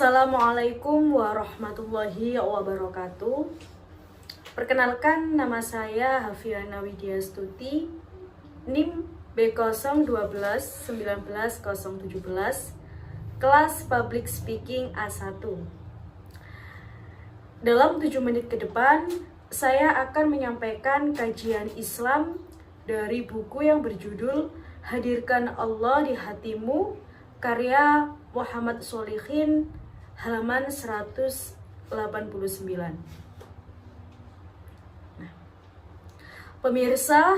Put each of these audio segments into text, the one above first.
Assalamualaikum warahmatullahi wabarakatuh. Perkenalkan, nama saya Hafiana Widyastuti, NIM B012-19017, kelas Public Speaking A1. Dalam 7 menit ke depan, saya akan menyampaikan kajian Islam dari buku yang berjudul Hadirkan Allah di Hatimu, karya Muhammad Sholihin, halaman 189. Pemirsa,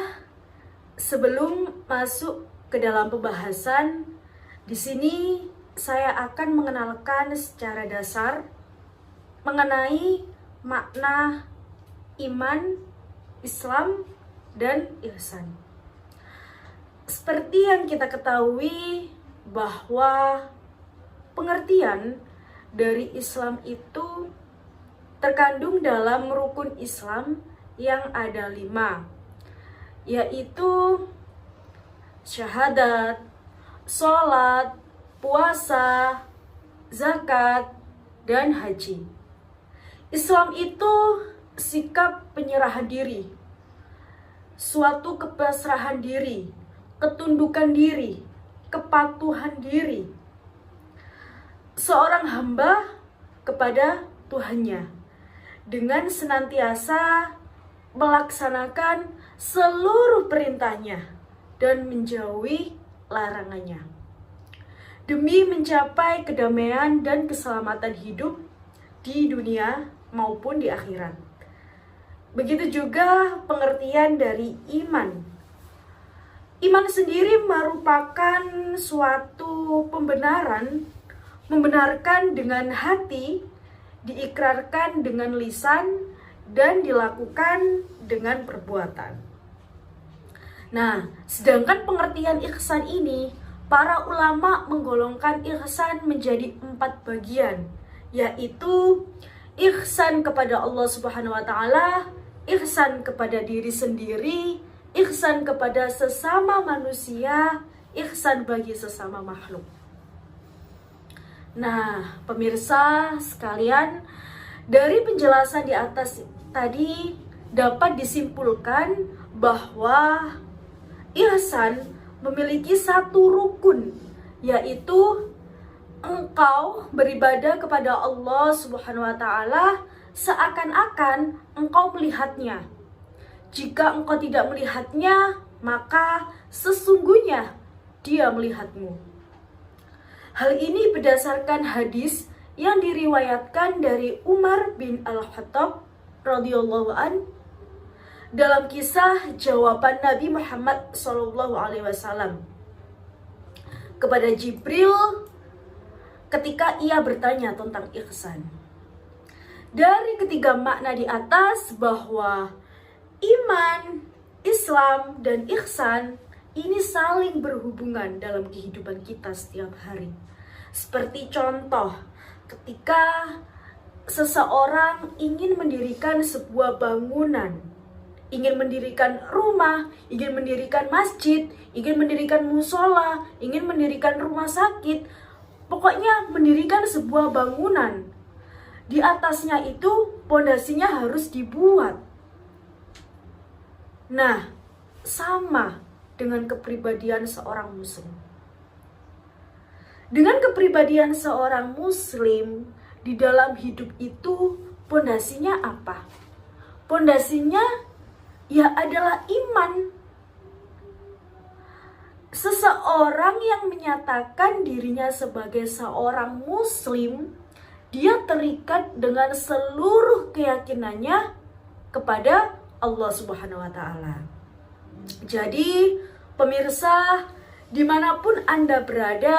sebelum masuk ke dalam pembahasan, di sini saya akan mengenalkan secara dasar mengenai makna iman, Islam, dan ihsan. Seperti yang kita ketahui bahwa pengertian dari Islam itu terkandung dalam rukun Islam yang ada 5, yaitu syahadat, sholat, puasa, zakat, dan haji. Islam itu sikap penyerahan diri, suatu kepasrahan diri, ketundukan diri, kepatuhan diri seorang hamba kepada Tuhannya dengan senantiasa melaksanakan seluruh perintahnya dan menjauhi larangannya demi mencapai kedamaian dan keselamatan hidup di dunia maupun di akhirat. Begitu juga pengertian dari iman. Iman sendiri merupakan suatu membenarkan dengan hati, diikrarkan dengan lisan, dan dilakukan dengan perbuatan. Nah, sedangkan pengertian ihsan ini, para ulama menggolongkan ihsan menjadi 4 bagian, yaitu ihsan kepada Allah Subhanahu wa Ta'ala, ihsan kepada diri sendiri, ihsan kepada sesama manusia, ihsan bagi sesama makhluk. Nah, pemirsa sekalian, dari penjelasan di atas tadi dapat disimpulkan bahwa ihsan memiliki satu rukun, yaitu engkau beribadah kepada Allah Subhanahu wa Ta'ala seakan-akan engkau melihatnya. Jika engkau tidak melihatnya, maka sesungguhnya Dia melihatmu. Hal ini berdasarkan hadis yang diriwayatkan dari Umar bin Al-Khattab radhiyallahu an dalam kisah jawaban Nabi Muhammad SAW kepada Jibril ketika ia bertanya tentang ihsan. Dari ketiga makna di atas bahwa iman, Islam, dan ihsan ini saling berhubungan dalam kehidupan kita setiap hari. Seperti contoh, ketika seseorang ingin mendirikan sebuah bangunan, ingin mendirikan rumah, ingin mendirikan masjid, ingin mendirikan musola, ingin mendirikan rumah sakit, pokoknya mendirikan sebuah bangunan. Di atasnya itu pondasinya harus dibuat. Nah, sama dengan kepribadian seorang muslim. Dengan kepribadian seorang muslim di dalam hidup itu, pondasinya apa? Pondasinya ya adalah iman. Seseorang yang menyatakan dirinya sebagai seorang muslim, dia terikat dengan seluruh keyakinannya kepada Allah Subhanahu wa Ta'ala. Jadi, pemirsa, dimanapun Anda berada,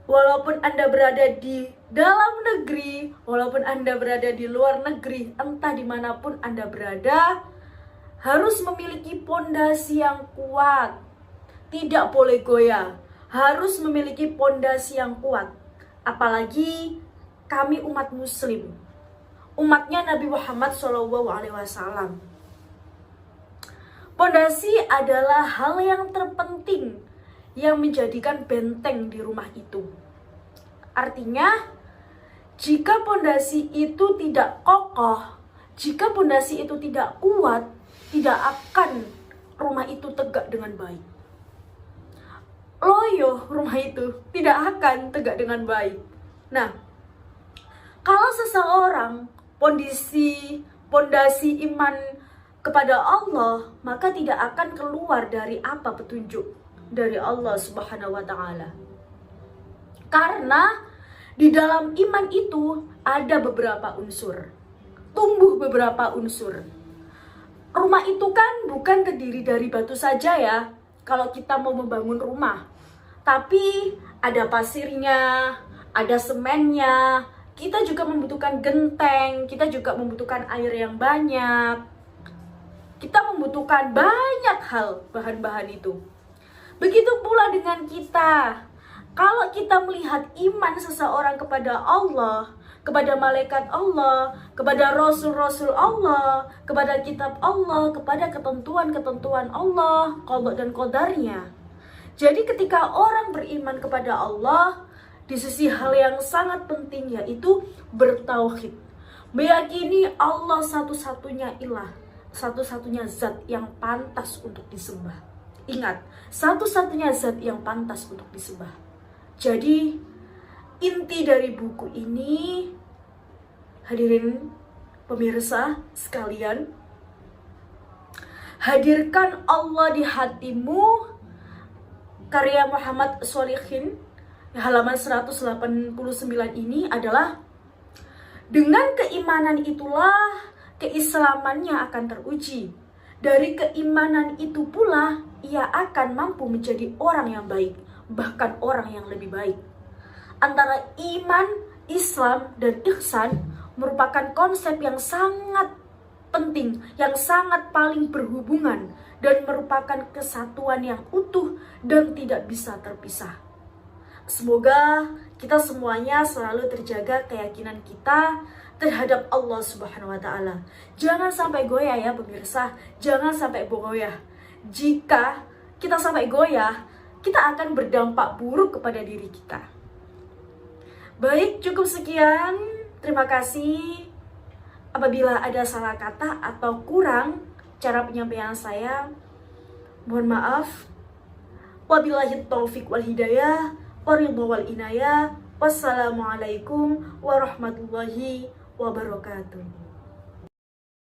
walaupun Anda berada di dalam negeri, walaupun Anda berada di luar negeri, entah dimanapun Anda berada, harus memiliki pondasi yang kuat. Tidak boleh goyah, harus memiliki pondasi yang kuat. Apalagi kami umat muslim, umatnya Nabi Muhammad SAW. Pondasi adalah hal yang terpenting yang menjadikan benteng di rumah itu. Artinya, jika pondasi itu tidak kokoh, jika pondasi itu tidak kuat, tidak akan rumah itu tegak dengan baik. Loyo rumah itu tidak akan tegak dengan baik. Nah, kalau seseorang pondasi iman kepada Allah, maka tidak akan keluar dari apa petunjuk dari Allah Subhanahu wa taala. Karena di dalam iman itu ada beberapa unsur, tumbuh beberapa unsur. Rumah itu kan bukan terdiri dari batu saja ya, kalau kita mau membangun rumah. Tapi ada pasirnya, ada semennya, kita juga membutuhkan genteng, kita juga membutuhkan air yang banyak. Kita membutuhkan banyak hal bahan-bahan itu. Begitu pula dengan kita. Kalau kita melihat iman seseorang kepada Allah, kepada malaikat Allah, kepada rasul-rasul Allah, kepada kitab Allah, kepada ketentuan-ketentuan Allah, qada dan qadarnya. Jadi ketika orang beriman kepada Allah, di sisi hal yang sangat penting yaitu bertauhid. Meyakini Allah satu-satunya ilah, satu-satunya zat yang pantas untuk disembah. Ingat, satu-satunya zat yang pantas untuk disembah. Jadi, inti dari buku ini, hadirin pemirsa sekalian, hadirkan Allah di hatimu, karya Muhammad Sholihin, halaman 189 ini adalah, dengan keimanan itulah keislamannya akan teruji. Dari keimanan itu pula ia akan mampu menjadi orang yang baik, bahkan orang yang lebih baik. Antara iman, Islam, dan ihsan merupakan konsep yang sangat penting, yang sangat paling berhubungan, dan merupakan kesatuan yang utuh dan tidak bisa terpisah. Semoga kita semuanya selalu terjaga keyakinan kita terhadap Allah Subhanahu wa taala. Jangan sampai goyah ya pemirsa, jangan sampai goyah. Jika kita sampai goyah, kita akan berdampak buruk kepada diri kita. Baik, cukup sekian. Terima kasih. Apabila ada salah kata atau kurang cara penyampaian saya, mohon maaf. Wabillahi taufiq wal hidayah, waridho wal inayah. Wassalamualaikum warahmatullahi wabarakatuh.